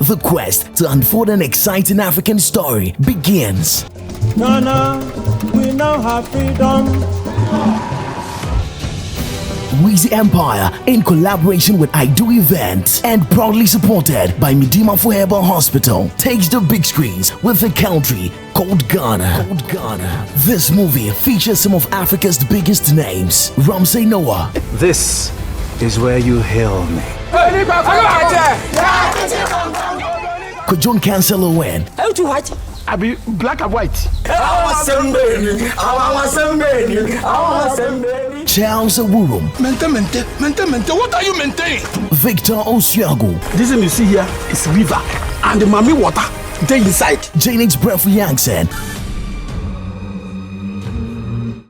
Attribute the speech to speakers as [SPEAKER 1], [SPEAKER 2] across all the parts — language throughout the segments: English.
[SPEAKER 1] The quest to unfold an exciting African story begins.
[SPEAKER 2] Ghana, we now have freedom.
[SPEAKER 1] Weezy Empire, in collaboration with I Do Events and proudly supported by Medima for Herbal Hospital, takes the big screens with a country called Ghana. This movie features some of Africa's biggest names. Ramsey Noah.
[SPEAKER 3] This is where you hail me.
[SPEAKER 1] Kwadwo Nkansah.
[SPEAKER 4] How to what?
[SPEAKER 5] I be black and white.
[SPEAKER 1] Charles Awurum.
[SPEAKER 5] Mente. What are you maintaining?
[SPEAKER 1] Victor Osiago.
[SPEAKER 5] This thing you see here is river and the mommy water. They inside.
[SPEAKER 1] Janet's Breath Yankson.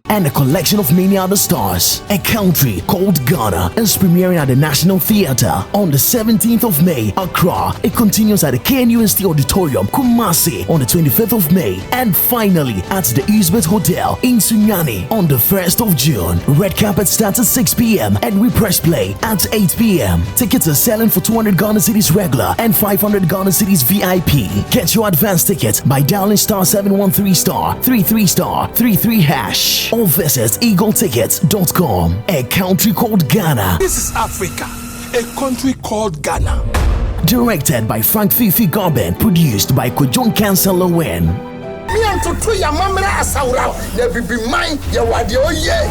[SPEAKER 1] And a collection of many other stars. A country called Ghana is premiering at the National Theatre on the 17th of May, Accra. It continues at the KNUST Auditorium, Kumasi on the 25th of May. And finally at the Elizabeth Hotel in Sunyani on the 1st of June. Red carpet starts at 6 p.m. and we press play at 8 p.m. Tickets are selling for 200 Ghana cedis regular and 500 Ghana cedis VIP. Get your advance tickets by dialing *713*33*33# or visit eagletickets.com. A country called Ghana.
[SPEAKER 5] This is Africa, a country called Ghana.
[SPEAKER 1] Directed by Frank Fifi Garben, produced by Kwadwo Nkansah.
[SPEAKER 5] Me and to three your mama asaura, there be mine, your wadi oh yeah.